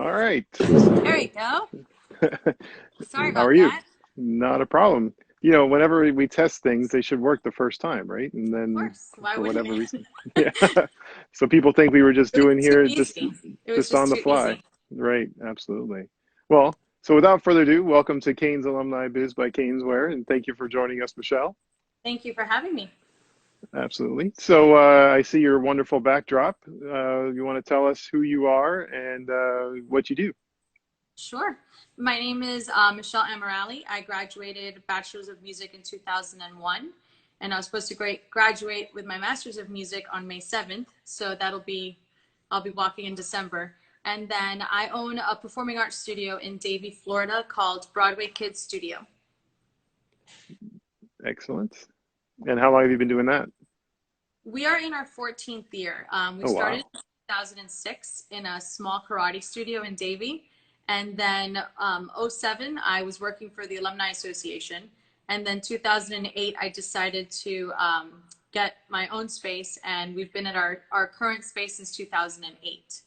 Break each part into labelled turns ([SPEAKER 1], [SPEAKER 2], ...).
[SPEAKER 1] All right.
[SPEAKER 2] There we go. Sorry
[SPEAKER 1] How are
[SPEAKER 2] about
[SPEAKER 1] you?
[SPEAKER 2] that.
[SPEAKER 1] Not a problem. Whenever we test things, they should work the first time, right? And
[SPEAKER 2] Of
[SPEAKER 1] then
[SPEAKER 2] course. Why
[SPEAKER 1] for
[SPEAKER 2] wouldn't
[SPEAKER 1] whatever
[SPEAKER 2] it?
[SPEAKER 1] reason, yeah. So people think we were just
[SPEAKER 2] It was
[SPEAKER 1] doing
[SPEAKER 2] too
[SPEAKER 1] here
[SPEAKER 2] easy. It was
[SPEAKER 1] just
[SPEAKER 2] just
[SPEAKER 1] on the
[SPEAKER 2] too
[SPEAKER 1] fly.
[SPEAKER 2] easy.
[SPEAKER 1] Right, absolutely. Well, so without further ado, welcome to Canes Alumni Biz by CanesWear, and thank you for joining us, Michelle.
[SPEAKER 2] Thank you for having me.
[SPEAKER 1] Absolutely. So I see your wonderful backdrop. You want to tell us who you are and what you do?
[SPEAKER 2] Sure. My name is Michelle Ameerally. I graduated Bachelor's of Music in 2001, and I was supposed to graduate with my Master's of Music on May 7th. So I'll be walking in December. And then I own a performing arts studio in Davie, Florida called Broadway Kids Studio.
[SPEAKER 1] Excellent. And how long have you been doing that?
[SPEAKER 2] We are in our 14th year. We
[SPEAKER 1] Oh,
[SPEAKER 2] started
[SPEAKER 1] wow.
[SPEAKER 2] in 2006 in a small karate studio in Davie. And then '07, I was working for the Alumni Association. And then 2008, I decided to get my own space. And we've been at our current space since 2008.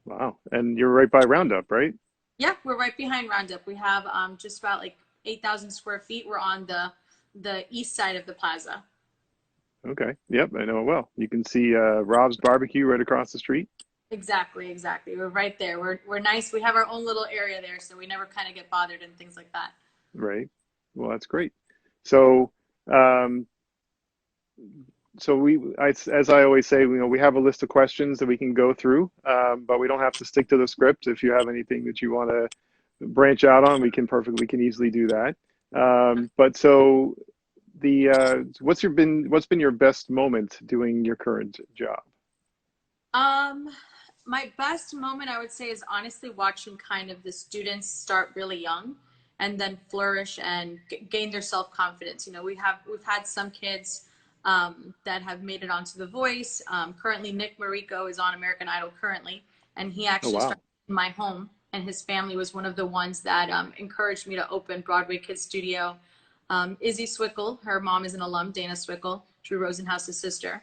[SPEAKER 1] Wow. And you're right by Roundup, right?
[SPEAKER 2] Yeah, we're right behind Roundup. We have just about like 8,000 square feet. We're on the east side of the plaza.
[SPEAKER 1] Okay. Yep, I know it well. You can see Rob's Barbecue right across the street.
[SPEAKER 2] Exactly, exactly. We're right there. We're nice. We have our own little area there, so we never kind of get bothered and things like that.
[SPEAKER 1] Right. Well, that's great. So, um, as I always say, we have a list of questions that we can go through, but we don't have to stick to the script. If you have anything that you want to branch out on, we can easily do that. But so what's been your best moment doing your current job?
[SPEAKER 2] Um, my best moment I would say is honestly watching kind of the students start really young and then flourish and gain their self-confidence. We've had some kids that have made it onto The Voice. Currently, Nick Mariko is on American Idol currently, and he
[SPEAKER 1] Oh,
[SPEAKER 2] actually
[SPEAKER 1] wow.
[SPEAKER 2] started in my home, and his family was one of the ones that encouraged me to open Broadway Kids Studio. Izzy Swickle, her mom is an alum, Dana Swickle, Drew Rosenhaus's sister.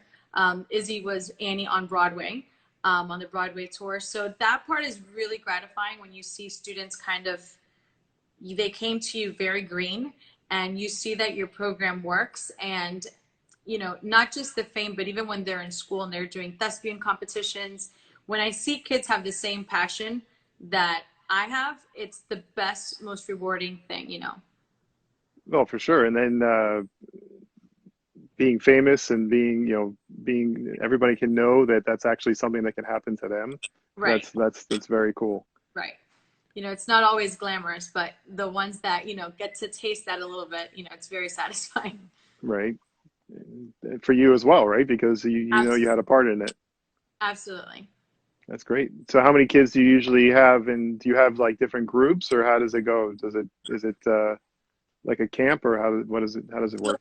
[SPEAKER 2] Izzy was Annie on Broadway, on the Broadway tour. So that part is really gratifying when you see students they came to you very green and you see that your program works. And, not just the fame, but even when they're in school and they're doing thespian competitions, when I see kids have the same passion that I have, it's the best, most rewarding thing.
[SPEAKER 1] Well, for sure. And then being famous and being everybody can know that that's actually something that can happen to them.
[SPEAKER 2] Right,
[SPEAKER 1] That's very cool.
[SPEAKER 2] right. It's not always glamorous, but the ones that, get to taste that a little bit, it's very satisfying.
[SPEAKER 1] Right. For you as well, right? Because you had a part in it.
[SPEAKER 2] Absolutely.
[SPEAKER 1] That's great. So how many kids do you usually have, and do you have like different groups, or how does it go? Is it like a camp, or how does it
[SPEAKER 2] So
[SPEAKER 1] work?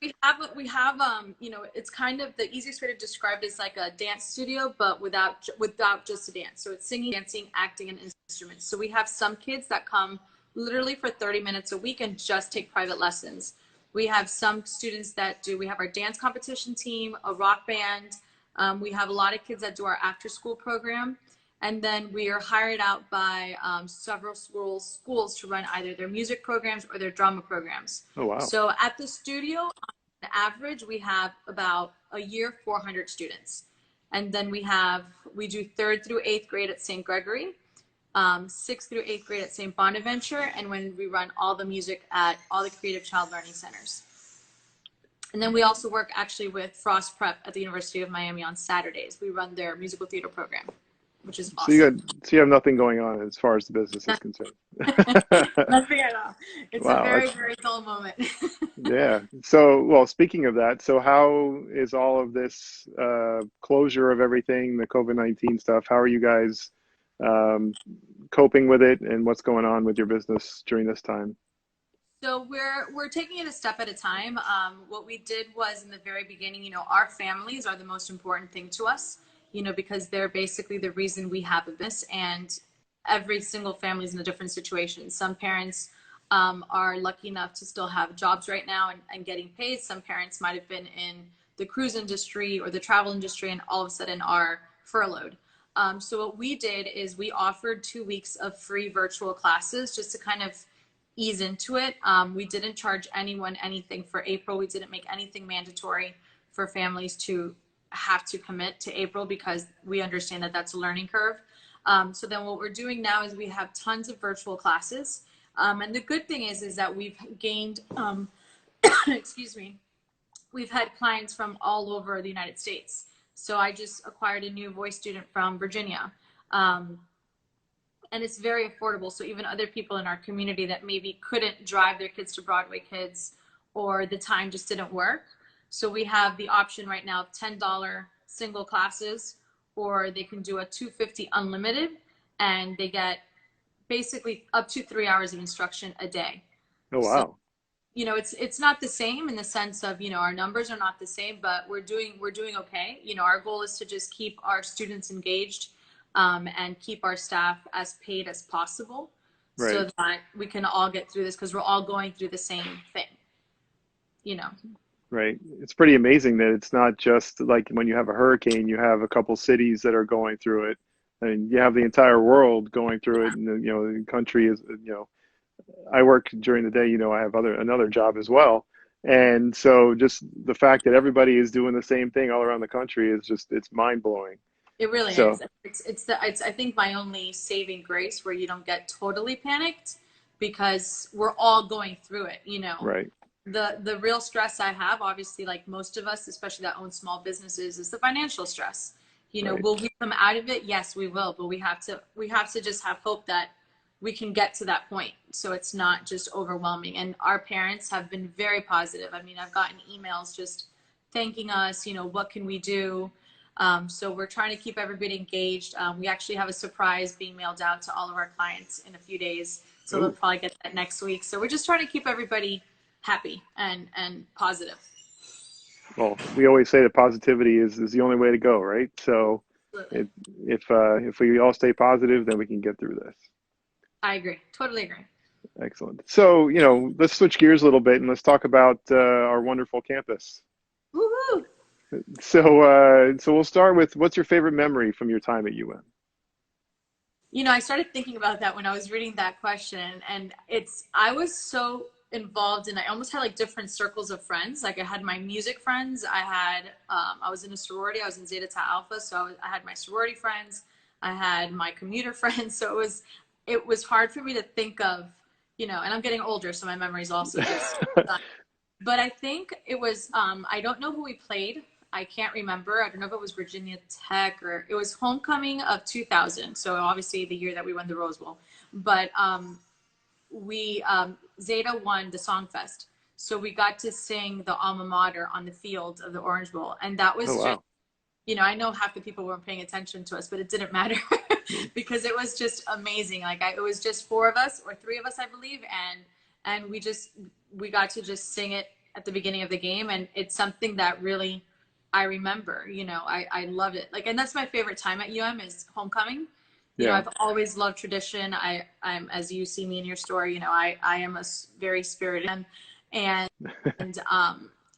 [SPEAKER 2] it's kind of the easiest way to describe it is like a dance studio, but without just a dance. So it's singing, dancing, acting, and instruments. So we have some kids that come literally for 30 minutes a week and just take private lessons. We have some students we have our dance competition team, a rock band. We have a lot of kids that do our after school program. And then we are hired out by several schools to run either their music programs or their drama programs.
[SPEAKER 1] Oh, wow.
[SPEAKER 2] So at the studio, on average, we have about a year 400 students. And then we do third through eighth grade at St. Gregory, sixth through eighth grade at St. Bonaventure, and when we run all the music at all the Creative Child Learning Centers. And then we also work actually with Frost Prep at the University of Miami on Saturdays. We run their musical theater program, which is
[SPEAKER 1] So
[SPEAKER 2] awesome.
[SPEAKER 1] you have nothing going on as far as the business is concerned.
[SPEAKER 2] Nothing at all. It's a
[SPEAKER 1] Wow,
[SPEAKER 2] very,
[SPEAKER 1] that's
[SPEAKER 2] very dull moment.
[SPEAKER 1] yeah. So, well, speaking of that, so how is all of this closure of everything, the COVID-19 stuff? How are you guys um, coping with it, and what's going on with your business during this time?
[SPEAKER 2] So we're taking it a step at a time. What we did was in the very beginning, our families are the most important thing to us, because they're basically the reason we have a business, and every single family is in a different situation. Some parents are lucky enough to still have jobs right now and getting paid. Some parents might have been in the cruise industry or the travel industry and all of a sudden are furloughed. So what we did is we offered 2 weeks of free virtual classes just to kind of ease into it. We didn't charge anyone anything for April. We didn't make anything mandatory for families to have to commit to April because we understand that that's a learning curve. So then what we're doing now is we have tons of virtual classes. And the good thing is that we've gained, excuse me, we've had clients from all over the United States. So I just acquired a new voice student from Virginia. And it's very affordable. So even other people in our community that maybe couldn't drive their kids to Broadway Kids or the time just didn't work. So we have the option right now of $10 single classes, or they can do a $250 unlimited, and they get basically up to 3 hours of instruction a day.
[SPEAKER 1] Oh, wow.
[SPEAKER 2] So, you know, it's not the same in the sense of, you know, our numbers are not the same, but we're doing okay. You know, our goal is to just keep our students engaged, and keep our staff as paid as possible,
[SPEAKER 1] Right.
[SPEAKER 2] so that we can all get through this, because we're all going through the same thing, you know.
[SPEAKER 1] Right. It's pretty amazing that it's not just like when you have a hurricane, you have a couple cities that are going through it, and you have the entire world going through it. And, you know, the country is, you know, I work during the day, you know, I have another job as well. And so just the fact that everybody is doing the same thing all around the country is just, it's mind blowing.
[SPEAKER 2] It really
[SPEAKER 1] So,
[SPEAKER 2] is. It's I think my only saving grace where you don't get totally panicked, because we're all going through it, you know.
[SPEAKER 1] right.
[SPEAKER 2] The real stress I have, obviously, like most of us, especially that own small businesses, is the financial stress. You know,
[SPEAKER 1] Right.
[SPEAKER 2] will we come out of it? Yes, we will, but we have to just have hope that we can get to that point, so it's not just overwhelming. And our parents have been very positive. I mean, I've gotten emails just thanking us, you know, what can we do? So we're trying to keep everybody engaged. We actually have a surprise being mailed out to all of our clients in a few days, so they'll
[SPEAKER 1] Ooh.
[SPEAKER 2] probably get that next week. So we're just trying to keep everybody happy and positive.
[SPEAKER 1] Well, we always say that positivity is the only way to go, right? So
[SPEAKER 2] Absolutely.
[SPEAKER 1] if we all stay positive, then we can get through this.
[SPEAKER 2] I agree. Totally agree.
[SPEAKER 1] Excellent. So, you know, let's switch gears a little bit and let's talk about our wonderful campus.
[SPEAKER 2] Woohoo!
[SPEAKER 1] So we'll start with, what's your favorite memory from your time at UM?
[SPEAKER 2] You know, I started thinking about that when I was reading that question, and I was so involved, and I almost had like different circles of friends. Like I had my music friends, I was in a sorority, I was in Zeta Tau Alpha, so I had my sorority friends, I had my commuter friends. So it was hard for me to think of, you know, and I'm getting older, so my memories also just, but I think it was, I don't know who we played. I can't remember. I don't know if it was Virginia Tech or it was homecoming of 2000. So obviously the year that we won the Rose Bowl, but Zeta won the Song Fest. So we got to sing the alma mater on the field of the Orange Bowl. And that
[SPEAKER 1] Oh,
[SPEAKER 2] was just,
[SPEAKER 1] wow.
[SPEAKER 2] you know, I know half the people weren't paying attention to us, but it didn't matter because it was just amazing. Like it was just 4 of us or 3 of us, I believe. And we got to just sing it at the beginning of the game. And it's something that really, I remember, you know, I love it. Like, and that's my favorite time at UM is homecoming. You know,
[SPEAKER 1] Yeah.
[SPEAKER 2] I've always loved tradition. I'm, as you see me in your story, you know, I am very spirited, and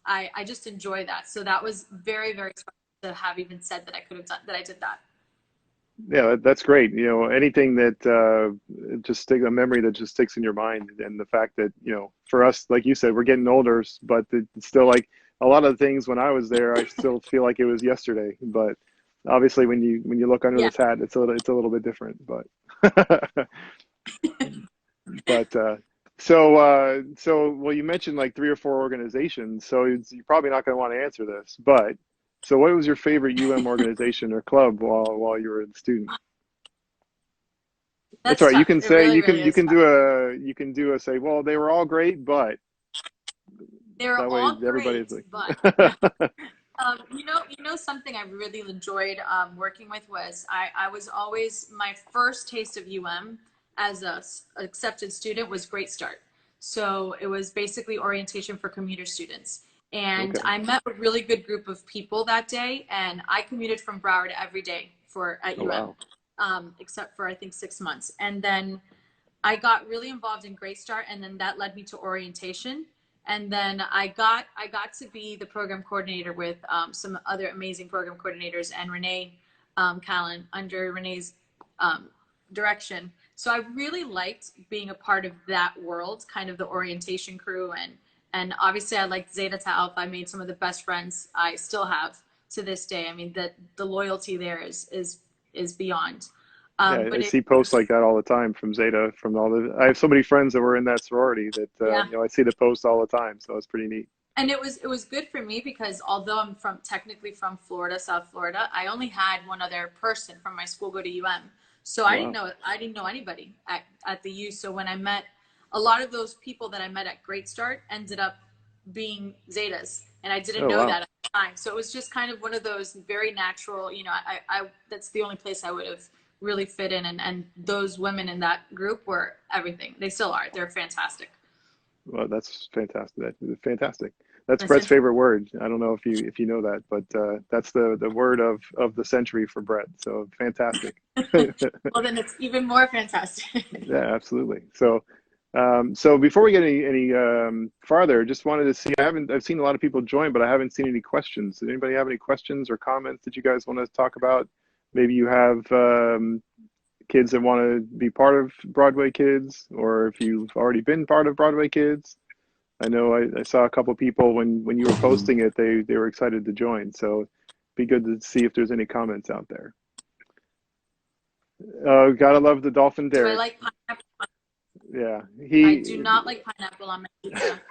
[SPEAKER 2] I just enjoy that. So that was very, very special to have even said that I could have done that. I did that.
[SPEAKER 1] Yeah, that's great. You know, anything that just stick a memory that just sticks in your mind, and the fact that, you know, for us, like you said, we're getting older, but it's still like a lot of things when I was there, I still feel like it was yesterday. But obviously, when you look under
[SPEAKER 2] Yeah.
[SPEAKER 1] this hat, it's a little bit different. But but so well, you mentioned like 3 or 4 organizations, so you're probably not going to want to answer this, but so what was your favorite UM organization or club while you were a student? That's
[SPEAKER 2] That's
[SPEAKER 1] all right. You
[SPEAKER 2] tough.
[SPEAKER 1] can
[SPEAKER 2] It
[SPEAKER 1] say
[SPEAKER 2] really, really is tough.
[SPEAKER 1] you can do a say, well, they were all great, but
[SPEAKER 2] They were
[SPEAKER 1] that way
[SPEAKER 2] all
[SPEAKER 1] everybody's
[SPEAKER 2] great,
[SPEAKER 1] like,
[SPEAKER 2] but you know, something I really enjoyed working with was I was always, my first taste of UM as a accepted student was Great Start. So it was basically orientation for commuter students. And
[SPEAKER 1] okay.
[SPEAKER 2] I met a really good group of people that day, and I commuted from Broward every day at
[SPEAKER 1] Oh,
[SPEAKER 2] UM,
[SPEAKER 1] wow.
[SPEAKER 2] except for I think 6 months. And then I got really involved in Great Start, and then that led me to orientation. And then I got to be the program coordinator with some other amazing program coordinators. And Renee Callan under Renee's direction. So I really liked being a part of that world, kind of the orientation crew, and obviously I liked Zeta to Alpha. I made some of the best friends I still have to this day. I mean, the loyalty there is beyond.
[SPEAKER 1] Yeah,
[SPEAKER 2] But
[SPEAKER 1] I
[SPEAKER 2] it
[SPEAKER 1] see posts
[SPEAKER 2] was,
[SPEAKER 1] like that all the time from Zeta, from all the. I have so many friends that were in that sorority that
[SPEAKER 2] yeah.
[SPEAKER 1] I see the posts all the time, so it's pretty neat.
[SPEAKER 2] And it was good for me because although I'm technically from Florida, South Florida, I only had one other person from my school go to UM. So
[SPEAKER 1] Wow.
[SPEAKER 2] I didn't know anybody at the U. So when I met a lot of those people that I met at Great Start ended up being Zetas, and I didn't
[SPEAKER 1] Oh
[SPEAKER 2] know
[SPEAKER 1] wow.
[SPEAKER 2] that at the time. So it was just kind of one of those very natural, I that's the only place I would have really fit in, and those women in that group were everything. They still are. They're fantastic.
[SPEAKER 1] Well, that's fantastic. That's fantastic. That's
[SPEAKER 2] That's
[SPEAKER 1] Brett's
[SPEAKER 2] it.
[SPEAKER 1] favorite word. I don't know if you know that, but that's the word of the century for Brett. So fantastic.
[SPEAKER 2] Well, then it's even more fantastic.
[SPEAKER 1] Yeah, absolutely. So, so before we get any farther, just wanted to see. I've seen a lot of people join, but I haven't seen any questions. Did anybody have any questions or comments that you guys want to talk about? Maybe you have kids that want to be part of Broadway Kids, or if you've already been part of Broadway Kids. I know I saw a couple people when you were posting it, they were excited to join. So, it'd be good to see if there's any comments out there. Gotta love the Dolphin
[SPEAKER 2] Do I
[SPEAKER 1] Derek.
[SPEAKER 2] like pineapple?
[SPEAKER 1] Yeah,
[SPEAKER 2] I do
[SPEAKER 1] he.
[SPEAKER 2] not like pineapple on my pizza.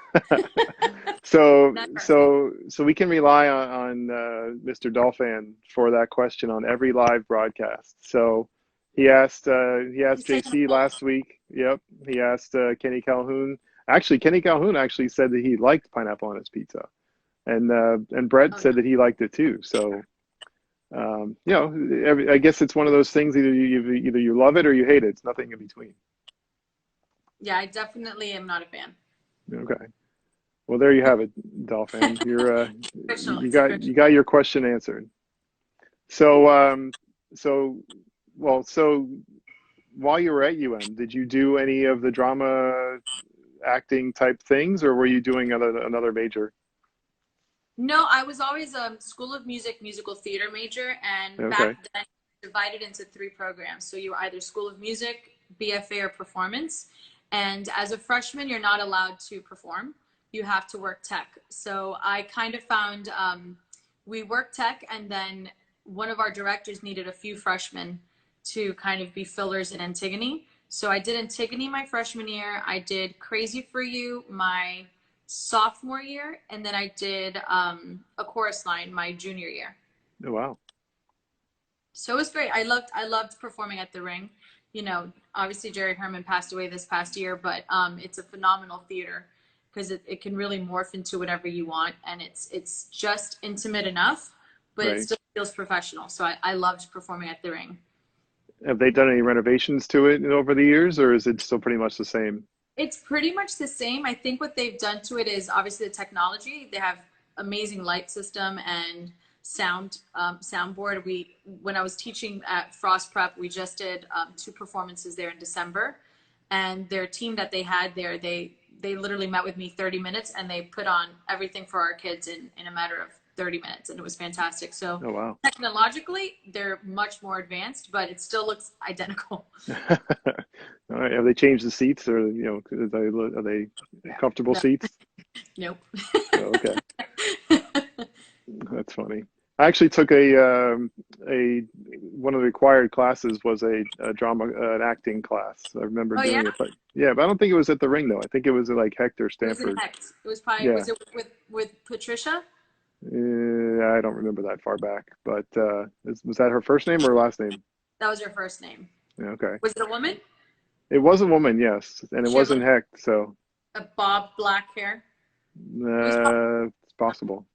[SPEAKER 1] So
[SPEAKER 2] Never.
[SPEAKER 1] so we can rely on Mr. Dolphin for that question on every live broadcast. So he asked
[SPEAKER 2] He's taking a
[SPEAKER 1] JC
[SPEAKER 2] poll.
[SPEAKER 1] last week. Yep, he asked Kenny Calhoun. Actually, Kenny Calhoun actually said that he liked pineapple on his pizza, and Brett
[SPEAKER 2] Oh
[SPEAKER 1] said
[SPEAKER 2] no.
[SPEAKER 1] that he liked it too. So I guess it's one of those things. Either you love it or you hate it. It's nothing in between.
[SPEAKER 2] Yeah, I definitely am not a fan.
[SPEAKER 1] Okay. Well, there you have it, Dolphin.
[SPEAKER 2] Official.
[SPEAKER 1] You
[SPEAKER 2] It's official.
[SPEAKER 1] got your question answered. So so so while you were at UM, did you do any of the drama acting type things, or were you doing another major?
[SPEAKER 2] No, I was always a School of Music musical theater major, and
[SPEAKER 1] Okay,
[SPEAKER 2] back then divided into three programs. So you were either School of Music, BFA, or Performance. And as a freshman, you're not allowed to perform. You have to work tech. So I kind of found we worked tech, and then one of our directors needed a few freshmen to kind of be fillers in Antigone. So I did Antigone my freshman year. I did Crazy for You my sophomore year, and then I did a chorus line my junior year.
[SPEAKER 1] oh wow,
[SPEAKER 2] So it was great. I loved performing at the Ring. Obviously Jerry Herman passed away this past year, but it's a phenomenal theater because it can really morph into whatever you want, and it's just intimate enough, but it
[SPEAKER 1] right.
[SPEAKER 2] still feels professional. So I loved performing at the Ring.
[SPEAKER 1] Have they done any renovations to it over the years, or is it still pretty much the same?
[SPEAKER 2] It's pretty much the same. I think what they've done to it is obviously the technology. They have amazing light system and soundboard. When I was teaching at Frost Prep, we just did two performances there in December, and their team that they had there, they literally met with me 30 minutes and they put on everything for our kids in a matter of 30 minutes, and it was fantastic. So
[SPEAKER 1] Oh wow.
[SPEAKER 2] technologically, they're much more advanced, but it still looks identical.
[SPEAKER 1] All right. Have they changed the seats, or are they comfortable
[SPEAKER 2] No,
[SPEAKER 1] seats?
[SPEAKER 2] nope.
[SPEAKER 1] Oh, okay. That's funny. I actually took a one of the required classes was a drama an acting class. I remember
[SPEAKER 2] Oh yeah.
[SPEAKER 1] doing it, but yeah, but I don't think it was at the Ring though. I think it was at like Hector
[SPEAKER 2] It was in
[SPEAKER 1] Stanford.
[SPEAKER 2] Hex. It was probably,
[SPEAKER 1] Yeah,
[SPEAKER 2] was it with Patricia?
[SPEAKER 1] I don't remember that far back, but was that her first name or last name?
[SPEAKER 2] That was her first name.
[SPEAKER 1] Yeah, okay,
[SPEAKER 2] Was it a woman?
[SPEAKER 1] it was a woman, yes, and it
[SPEAKER 2] She had
[SPEAKER 1] wasn't
[SPEAKER 2] like
[SPEAKER 1] Hecht, so
[SPEAKER 2] a bob black hair. It was probably,
[SPEAKER 1] it's possible.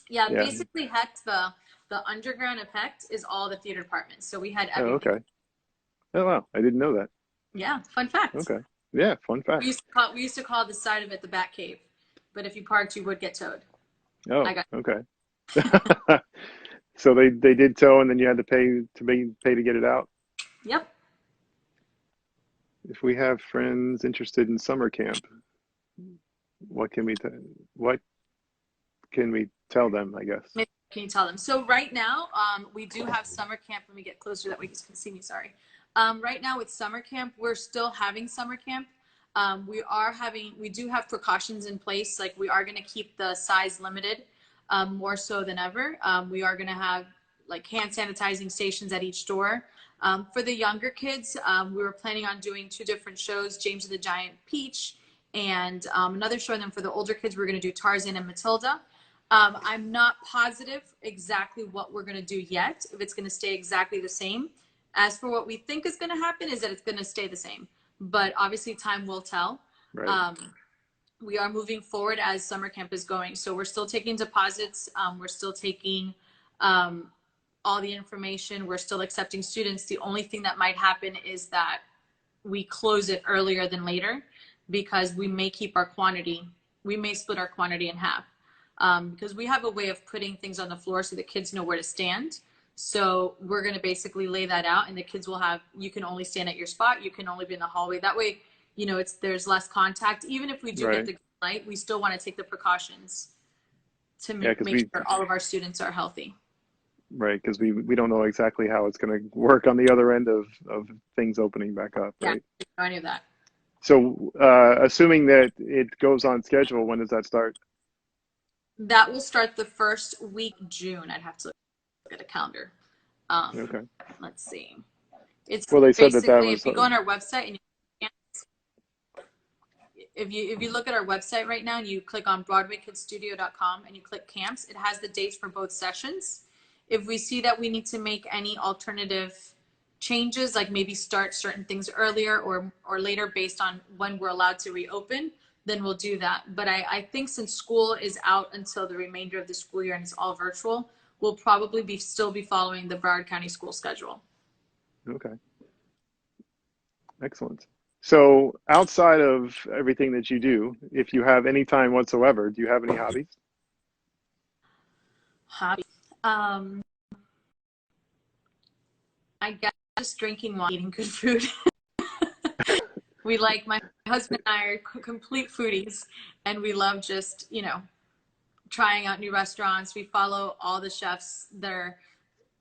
[SPEAKER 2] yeah,
[SPEAKER 1] Yeah.
[SPEAKER 2] basically Hecht, the underground of Hecht is all the theater departments. So we had
[SPEAKER 1] Oh,
[SPEAKER 2] everything.
[SPEAKER 1] okay. Oh wow, I didn't know that.
[SPEAKER 2] Yeah, fun fact.
[SPEAKER 1] Okay. Yeah, fun
[SPEAKER 2] We
[SPEAKER 1] fact.
[SPEAKER 2] used to call we used to call the side of it the Bat Cave, but if you parked, you would get towed. I
[SPEAKER 1] Oh,
[SPEAKER 2] got.
[SPEAKER 1] okay. So they did tow, and then you had to pay to get it out.
[SPEAKER 2] Yep.
[SPEAKER 1] If we have friends interested in summer camp, what can we what can we tell them? I guess.
[SPEAKER 2] Maybe can you tell them? So right now, we do have summer camp. Let me get closer that way you can see me, sorry. Right now with summer camp, we're still having summer camp. We do have precautions in place. Like we are going to keep the size limited, more so than ever. We are going to have like hand sanitizing stations at each store. For the younger kids, we were planning on doing 2 different shows, James and the Giant Peach, and another show. And then for the older kids, we're going to do Tarzan and Matilda. I'm not positive exactly what we're going to do yet, if it's going to stay exactly the same. As for what we think is going to happen is that it's going to stay the same, but obviously time will tell. Right. We are moving forward as summer camp is going. So we're still taking deposits. We're still taking all the information. We're still accepting students. The only thing that might happen is that we close it earlier than later because we may keep our quantity. We may split our quantity in half. Because we have a way of putting things on the floor so the kids know where to stand. So we're going to basically lay that out, and the kids will have, you can only stand at your spot. You can only be in the hallway. That way, you know, there's less contact. Even if we do get the green light, we still want to take the precautions to make sure all of our students are healthy.
[SPEAKER 1] Right. Because we don't know exactly how it's going to work on the other end of things opening back up. Right.
[SPEAKER 2] Yeah, I know any of that.
[SPEAKER 1] So assuming that it goes on schedule, when does that start?
[SPEAKER 2] That will start the first week of June. I'd have to look at a calendar. Okay. Let's see. It's
[SPEAKER 1] well, they said that was.
[SPEAKER 2] If you go on our website and if you look at our website right now and you click on BroadwayKidsStudio.com and you click camps, it has the dates for both sessions. If we see that we need to make any alternative changes, like maybe start certain things earlier or later based on when we're allowed to reopen, then we'll do that. But I think since school is out until the remainder of the school year and it's all virtual, we'll probably still be following the Broward County school schedule.
[SPEAKER 1] Okay. Excellent. So outside of everything that you do, if you have any time whatsoever, do you have any hobbies?
[SPEAKER 2] Hobbies. I guess just drinking wine, eating good food. We my husband and I are complete foodies, and we love just, you know, trying out new restaurants. We follow all the chefs that are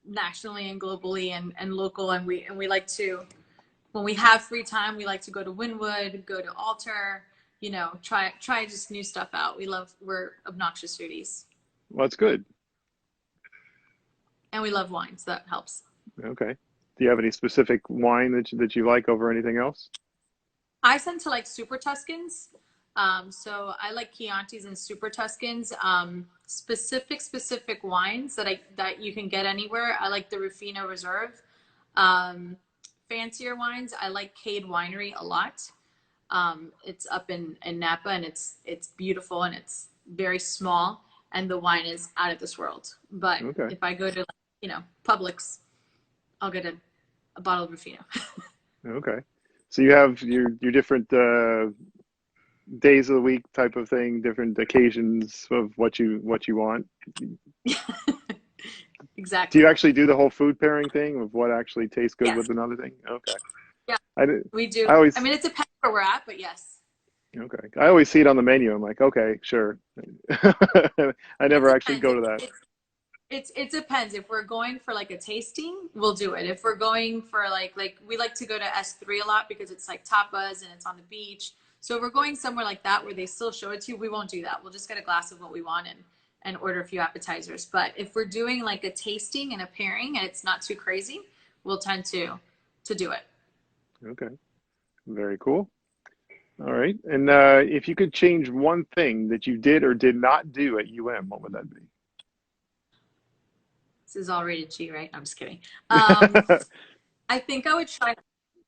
[SPEAKER 2] nationally and globally and local. And we like to, when we have free time, we like to go to Wynwood, go to Alter, you know, try just new stuff out. We're obnoxious foodies.
[SPEAKER 1] Well, that's good.
[SPEAKER 2] And we love wine, so that helps.
[SPEAKER 1] Okay. Do you have any specific wine that you like over anything else?
[SPEAKER 2] I tend to like Super Tuscans. So I like Chiantis and Super Tuscans. Specific wines that you can get anywhere. I like the Rufino Reserve. Fancier wines, I like Cade Winery a lot. It's up in Napa, and it's beautiful, and it's very small, and the wine is out of this world. But if I go to, you know, Publix, I'll get a bottle of Rufino. Okay.
[SPEAKER 1] So you have your different days of the week type of thing, different occasions of what you want.
[SPEAKER 2] Exactly.
[SPEAKER 1] Do you actually do the whole food pairing thing of what actually tastes good with another thing? Okay.
[SPEAKER 2] Yeah, we do. I mean, it depends where we're at, but yes.
[SPEAKER 1] Okay. I always see it on the menu. I'm like, okay, sure. I never actually go to that.
[SPEAKER 2] It depends. If we're going for like a tasting, we'll do it. If we're going for like we like to go to S3 a lot because it's like tapas and it's on the beach. So if we're going somewhere like that where they still show it to you, we won't do that. We'll just get a glass of what we want and order a few appetizers. But if we're doing like a tasting and a pairing and it's not too crazy, we'll tend to do it.
[SPEAKER 1] Okay. Very cool. All right. And if you could change one thing that you did or did not do at UM, what would that be?
[SPEAKER 2] This is all rated G, right? I'm just kidding. I think I would try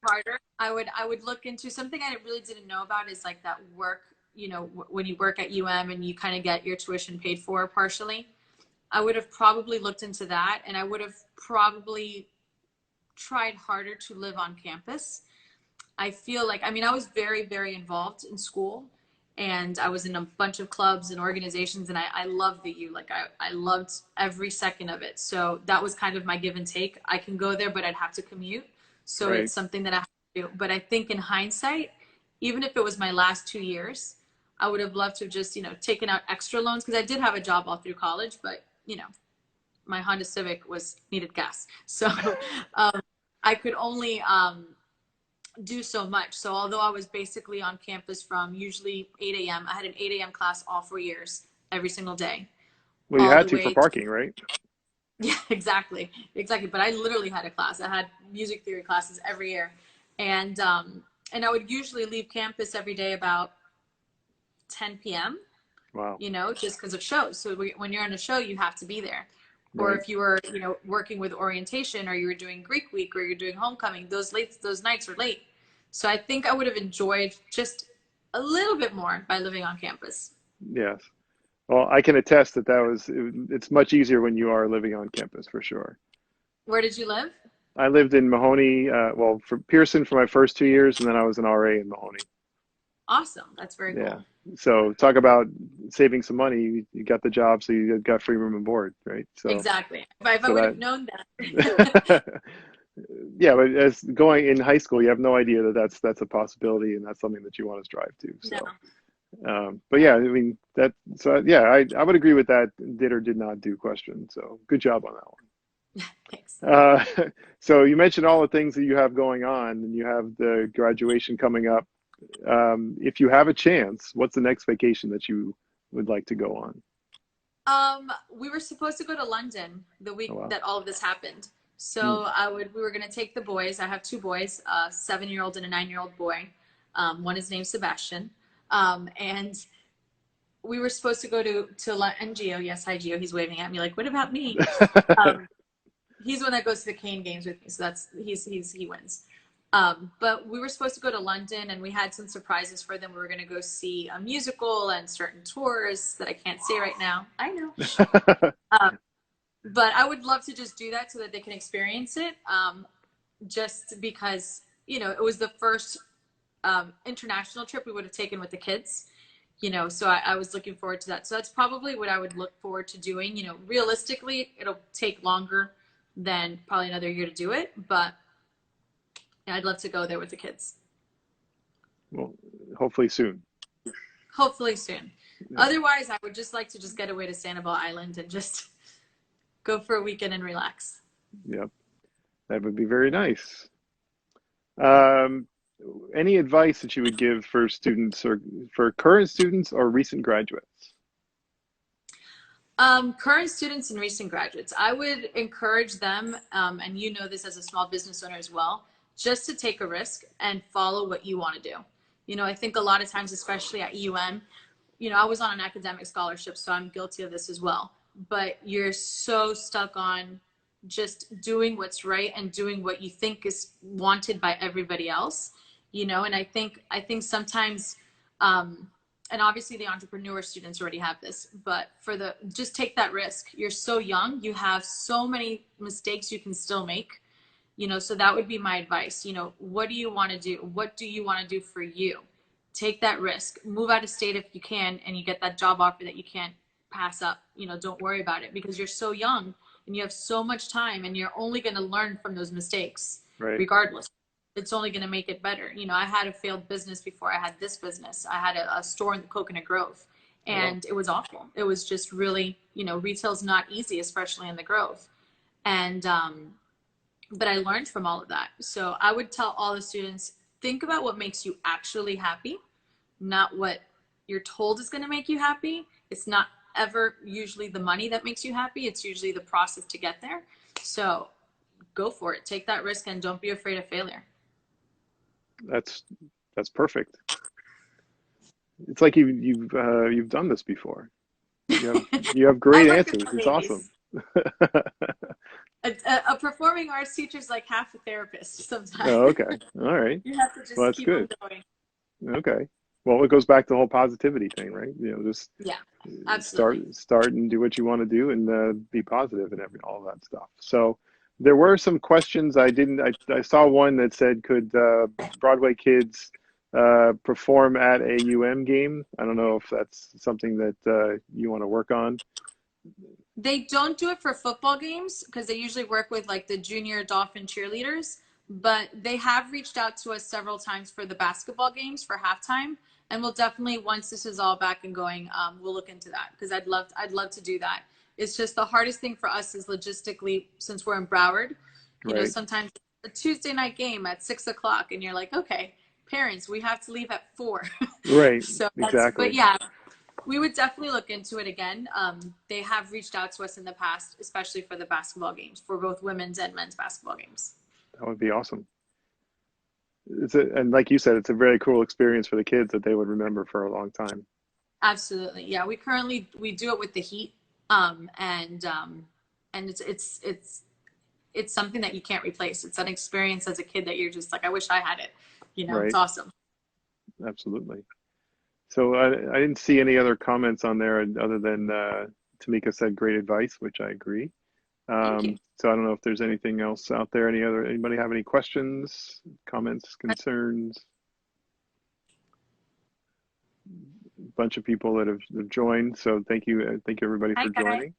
[SPEAKER 2] harder. I would look into something I really didn't know about is like that work, you know, when you work at UM and you kind of get your tuition paid for partially. I would have probably looked into that, and I would have probably tried harder to live on campus. I feel like, I mean, I was very, very involved in school, and I was in a bunch of clubs and organizations, and I loved the U. Like I loved every second of it. So that was kind of my give and take. I can go there, but I'd have to commute. So It's something that I have to do. But I think in hindsight, even if it was my last 2 years, I would have loved to have just, you know, taken out extra loans, because I did have a job all through college, but, you know, my Honda Civic needed gas. So I could only do so much. So although I was basically on campus from usually 8 a.m., I had an 8 a.m. class all 4 years, every single day,
[SPEAKER 1] Well, you
[SPEAKER 2] all
[SPEAKER 1] had
[SPEAKER 2] the
[SPEAKER 1] to for
[SPEAKER 2] way
[SPEAKER 1] parking, right?
[SPEAKER 2] yeah, exactly. Exactly. But I literally had a class. I had music theory classes every year. And I would usually leave campus every day about 10 p.m.,
[SPEAKER 1] Wow.
[SPEAKER 2] just because of shows. So when you're in a show, you have to be there. Or
[SPEAKER 1] Right.
[SPEAKER 2] if you were, working with orientation, or you were doing Greek week, or you're doing homecoming, those nights are late. So I think I would have enjoyed just a little bit more by living on campus.
[SPEAKER 1] Yes. Well, I can attest that it's much easier when you are living on campus for sure.
[SPEAKER 2] Where did you live?
[SPEAKER 1] I lived in Mahoney, well, for Pearson for my first 2 years, and then I was an RA in Mahoney.
[SPEAKER 2] Awesome. That's very
[SPEAKER 1] Yeah.
[SPEAKER 2] cool.
[SPEAKER 1] So talk about saving some money. You got the job, so you got free room and board, right? So,
[SPEAKER 2] Exactly. If I
[SPEAKER 1] so
[SPEAKER 2] would have known that.
[SPEAKER 1] that, yeah, but as going in high school, you have no idea that that's a possibility and that's something that you want to strive to.
[SPEAKER 2] No,
[SPEAKER 1] So, but
[SPEAKER 2] no.
[SPEAKER 1] yeah, I mean so yeah, I would agree with that did or did not do question. So good job on that one.
[SPEAKER 2] Thanks.
[SPEAKER 1] So you mentioned all the things that you have going on, and you have the graduation coming up. If you have a chance, what's the next vacation that you would like to go on?
[SPEAKER 2] We were supposed to go to London the
[SPEAKER 1] Oh,
[SPEAKER 2] week
[SPEAKER 1] wow.
[SPEAKER 2] that all of this happened.
[SPEAKER 1] Hmm.
[SPEAKER 2] So we were going to take the boys. I have two boys, a 7-year-old and a 9-year-old boy. One is named Sebastian. And we were supposed to go and Gio. Yes, hi Gio. He's waving at me like, what about me? Um, he's the one that goes to the Cane games with me. So he wins. But we were supposed to go to London, and we had some surprises for them. We were going to go see a musical and certain tours that I can't say right now. I know. Um, but I would love to just do that so that they can experience it. Just because, it was the first international trip we would have taken with the kids. So I was looking forward to that. So that's probably what I would look forward to doing. Realistically, it'll take longer than probably another year to do it, but yeah, I'd love to go there with the kids.
[SPEAKER 1] Well, hopefully soon.
[SPEAKER 2] Hopefully soon.
[SPEAKER 1] Yeah.
[SPEAKER 2] Otherwise, I would just like to just get away to Sanibel Island and just go for a weekend and relax.
[SPEAKER 1] Yep. That would be very nice. Um, any advice that you would give for students or for current students or recent graduates?
[SPEAKER 2] Current students and recent graduates, I would encourage them, and this as a small business owner as well, just to take a risk and follow what you want to do. I think a lot of times, especially at UM, I was on an academic scholarship, so I'm guilty of this as well. But you're so stuck on just doing what's right and doing what you think is wanted by everybody else, and I think sometimes, and obviously the entrepreneur students already have this, but just take that risk. You're so young, you have so many mistakes you can still make, so that would be my advice. What do you want to do? What do you want to do for you? Take that risk, move out of state if you can, and you get that job offer that you can't pass up. Don't worry about it, because you're so young and you have so much time, and you're only going to learn from those mistakes
[SPEAKER 1] Right.
[SPEAKER 2] regardless. It's only going to make it better. I had a failed business before I had this business. I had a store in the Coconut Grove, and it was awful. It was just really, retail's not easy, especially in the Grove. And, but I learned from all of that. So I would tell all the students, think about what makes you actually happy, not what you're told is going to make you happy. It's not ever usually the money that makes you happy. It's usually the process to get there. So go for it. Take that risk and don't be afraid of failure.
[SPEAKER 1] That's perfect. It's like you've done this before. You have
[SPEAKER 2] I
[SPEAKER 1] great
[SPEAKER 2] look at
[SPEAKER 1] answers.
[SPEAKER 2] the
[SPEAKER 1] It's awesome.
[SPEAKER 2] babies. A performing arts teacher is like half a therapist sometimes.
[SPEAKER 1] Oh, okay. All right.
[SPEAKER 2] You have to
[SPEAKER 1] Well,
[SPEAKER 2] just
[SPEAKER 1] that's
[SPEAKER 2] keep them
[SPEAKER 1] good.
[SPEAKER 2] going.
[SPEAKER 1] Okay. Well, it goes back to the whole positivity thing, right? Just
[SPEAKER 2] Yeah,
[SPEAKER 1] start
[SPEAKER 2] absolutely.
[SPEAKER 1] start and do what you want to do, and be positive and all that stuff. So there were some questions I didn't. I saw one that said, could Broadway Kids perform at a UM game? I don't know if that's something that you want to work on.
[SPEAKER 2] They don't do it for football games because they usually work with like the junior Dolphin cheerleaders, but they have reached out to us several times for the basketball games for halftime. And we'll definitely, once this is all back and going, we'll look into that, because I'd love to do that. It's just the hardest thing for us is logistically, since we're in Broward, you know,
[SPEAKER 1] Right.
[SPEAKER 2] sometimes a Tuesday night game at 6 o'clock and you're like, okay, parents, we have to leave at 4.
[SPEAKER 1] Right.
[SPEAKER 2] So that's, but
[SPEAKER 1] Exactly.
[SPEAKER 2] yeah, we would definitely look into it again. They have reached out to us in the past, especially for the basketball games, for both women's and men's basketball games.
[SPEAKER 1] That would be awesome. And like you said, it's a very cool experience for the kids that they would remember for a long time.
[SPEAKER 2] Absolutely. Yeah. We do it with the Heat. And it's something that you can't replace. It's an experience as a kid that you're just like, I wish I had it. You know, it's
[SPEAKER 1] Right.
[SPEAKER 2] awesome.
[SPEAKER 1] Absolutely. So I didn't see any other comments on there other than Tamika said great advice, which I agree.
[SPEAKER 2] Thank you.
[SPEAKER 1] So I don't know if there's anything else out there. Anybody have any questions, comments, concerns? A bunch of people that have joined. So thank you everybody
[SPEAKER 2] Hi,
[SPEAKER 1] for
[SPEAKER 2] guys.
[SPEAKER 1] joining.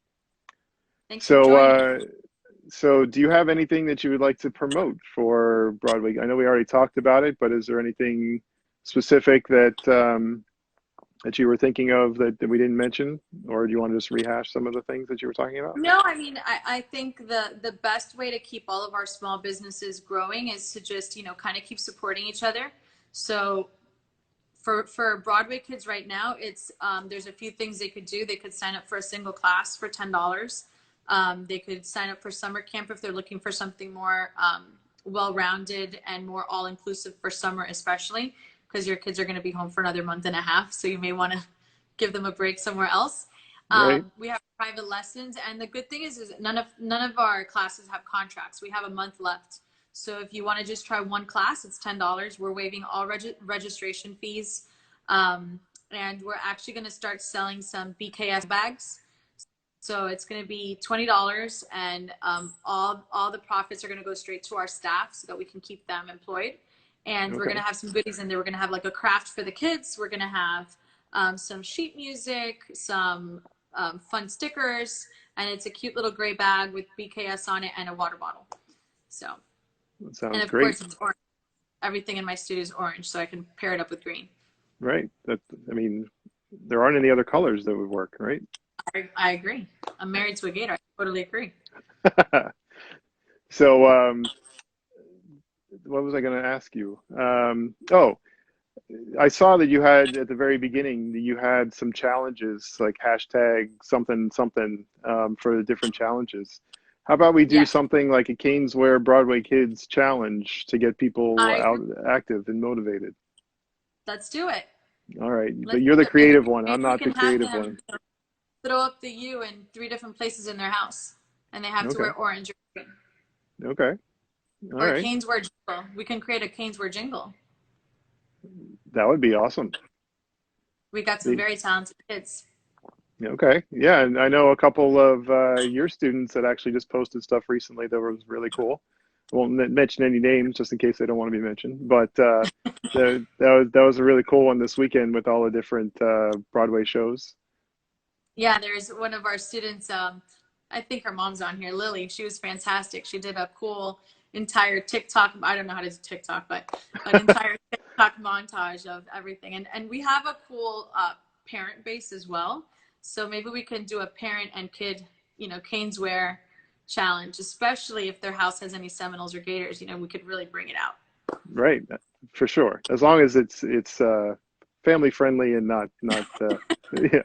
[SPEAKER 2] Thanks for
[SPEAKER 1] So
[SPEAKER 2] joining.
[SPEAKER 1] so do you have anything that you would like to promote for Broadway? I know we already talked about it, but is there anything specific that you were thinking of that we didn't mention, or do you want to just rehash some of the things that you were talking about?
[SPEAKER 2] No, I mean, I think the best way to keep all of our small businesses growing is to just, you know, kind of keep supporting each other. So for Broadway kids right now, it's there's a few things they could do. They could sign up for a single class for $10. They could sign up for summer camp if they're looking for something more well-rounded and more all-inclusive for summer, especially because your kids are going to be home for another month and a half. So you may want to give them a break somewhere else.
[SPEAKER 1] Right.
[SPEAKER 2] We have private lessons, and the good thing is none of our classes have contracts. We have a month left. So if you want to just try one class, it's $10. We're waiving all registration fees. And we're actually going to start selling some BKS bags. So it's going to be $20, and all the profits are going to go straight to our staff so that we can keep them employed. And we're
[SPEAKER 1] Okay.
[SPEAKER 2] going to have some goodies in there. We're going to have like a craft for the kids. We're going to have some sheet music, some fun stickers, and it's a cute little gray bag with BKS on it and a water bottle. So,
[SPEAKER 1] That
[SPEAKER 2] and
[SPEAKER 1] sounds
[SPEAKER 2] of
[SPEAKER 1] great.
[SPEAKER 2] course, it's orange. Everything in my studio is orange, so I can pair it up with green.
[SPEAKER 1] Right. I mean, there aren't any other colors that would work, right?
[SPEAKER 2] I agree. I'm married to a gator. I totally agree.
[SPEAKER 1] So, what was I going to ask you? Oh, I saw that you had at the very beginning that you had some challenges like hashtag something something for the different challenges. How about we do
[SPEAKER 2] Yeah,
[SPEAKER 1] something like a CanesWear Broadway Kids challenge to get people
[SPEAKER 2] I agree.
[SPEAKER 1] out active and motivated?
[SPEAKER 2] Let's do it.
[SPEAKER 1] All right, but
[SPEAKER 2] Let's
[SPEAKER 1] you're the
[SPEAKER 2] maybe,
[SPEAKER 1] creative one. I'm
[SPEAKER 2] maybe we
[SPEAKER 1] not the
[SPEAKER 2] can have
[SPEAKER 1] creative
[SPEAKER 2] them
[SPEAKER 1] one.
[SPEAKER 2] throw up the U in 3 different places in their house, and they have to
[SPEAKER 1] Okay.
[SPEAKER 2] wear orange or green.
[SPEAKER 1] Okay. All
[SPEAKER 2] Or a
[SPEAKER 1] right.
[SPEAKER 2] CanesWear jingle. We can create a CanesWear jingle.
[SPEAKER 1] That would be awesome.
[SPEAKER 2] We got some
[SPEAKER 1] The-
[SPEAKER 2] very talented kids.
[SPEAKER 1] Okay. Yeah, and I know a couple of your students that actually just posted stuff recently that was really cool. I won't mention any names just in case they don't want to be mentioned, but that was a really cool one this weekend with all the different Broadway shows.
[SPEAKER 2] Yeah, there's one of our students, I think her mom's on here, Lily. She was fantastic. She did a cool entire TikTok, I don't know how to do TikTok, but an entire TikTok montage of everything. And we have a cool parent base as well. So maybe we can do a parent and kid, you know, CanesWear challenge, especially if their house has any Seminoles or Gators. You know, we could really bring it out.
[SPEAKER 1] Right, for sure. As long as it's family friendly and not you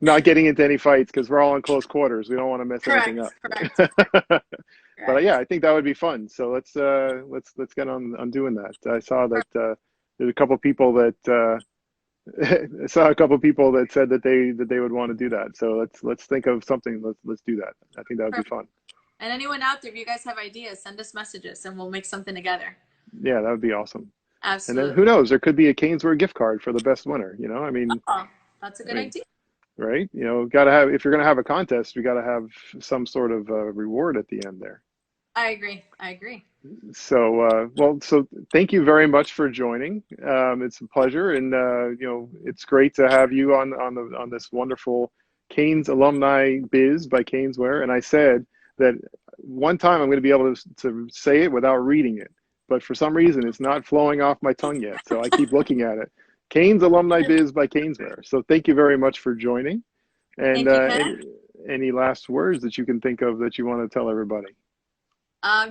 [SPEAKER 1] not getting into any fights because we're all in close quarters. We don't want to mess anything
[SPEAKER 2] Correct,
[SPEAKER 1] up.
[SPEAKER 2] correct,
[SPEAKER 1] But
[SPEAKER 2] correct.
[SPEAKER 1] yeah, I think that would be fun. So let's get on doing that. I saw that there's a couple people that I saw a couple people that said that they would want to do that. So let's think of something. Let's do that. I think that would be
[SPEAKER 2] Perfect.
[SPEAKER 1] fun.
[SPEAKER 2] And anyone out there, if you guys have ideas, send us messages and we'll make something together.
[SPEAKER 1] Yeah, that would be awesome. And then who
[SPEAKER 2] Absolutely.
[SPEAKER 1] knows? There could be a CanesWear gift card for the best winner.
[SPEAKER 2] Oh, that's a
[SPEAKER 1] I
[SPEAKER 2] good
[SPEAKER 1] mean,
[SPEAKER 2] idea.
[SPEAKER 1] right? Gotta have if you're gonna have a contest, we gotta have some sort of reward at the end there.
[SPEAKER 2] I agree. I agree.
[SPEAKER 1] So, so thank you very much for joining. It's a pleasure, and it's great to have you on this wonderful Canes Alumni Biz by CanesWear. And I said that one time I'm going to be able to say it without reading it, but for some reason it's not flowing off my tongue yet. So I keep looking at it. Canes Alumni Biz by CanesWear. So thank you very much for joining. And
[SPEAKER 2] Thank you, Ken.
[SPEAKER 1] any last words that you can think of that you want to tell everybody?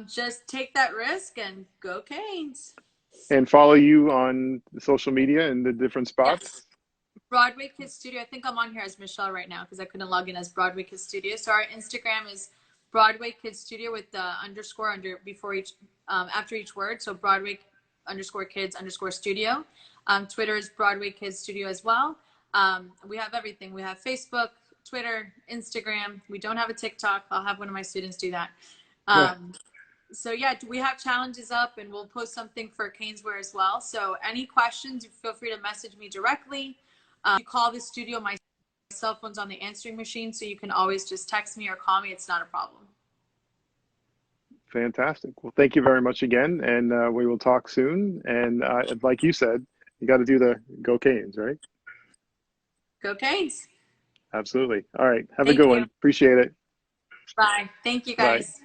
[SPEAKER 2] Just take that risk and go Canes.
[SPEAKER 1] And follow you on social media and the different spots?
[SPEAKER 2] Yes. Broadway Kids Studio. I think I'm on here as Michelle right now because I couldn't log in as Broadway Kids Studio. So our Instagram is Broadway Kids Studio with the underscore under before each after each word. So Broadway underscore kids underscore studio. Twitter is Broadway Kids Studio as well. We have everything. We have Facebook, Twitter, Instagram. We don't have a TikTok. I'll have one of my students do that. So yeah, we have challenges up, and we'll post something for CanesWear as well. So any questions, feel free to message me directly. You call the studio, my cell phone's on the answering machine, so you can always just text me or call me. It's not a problem.
[SPEAKER 1] Fantastic. Well, thank you very much again, and we will talk soon. And like you said, you got to do the Go Canes, right?
[SPEAKER 2] Go Canes.
[SPEAKER 1] Absolutely. All right. Have a
[SPEAKER 2] Thank
[SPEAKER 1] good
[SPEAKER 2] you.
[SPEAKER 1] one. Appreciate it.
[SPEAKER 2] Bye. Thank you,
[SPEAKER 1] Bye.
[SPEAKER 2] guys.